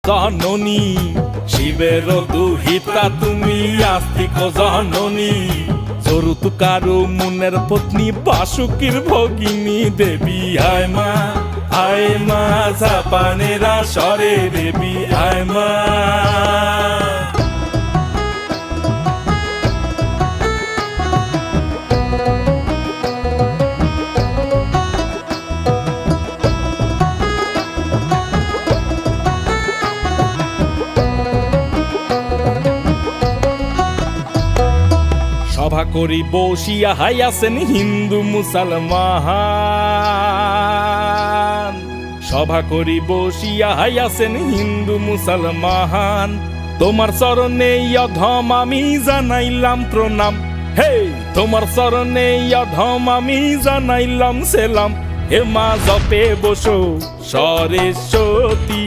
জননী, শিবের দুহিতা তুমি আস্তিক জননী। যৌতুকারু মুনের পত্নী বাসুকীর ভগিনী দেবী আয় মা জাপানেরা সরে দেবী আয় মা। সভা করি বসিয়া হাইয়াছেন হিন্দু মুসলমান, সভা করি বসিয়া হাইয়াছেন হিন্দু মুসলমান। তোমার চরণে অধম আমি জানাইলাম প্রণাম, হে তোমার চরণে অধম আমি জানাইলাম সেলাম। হে মা জপে বসো সরস্বতী,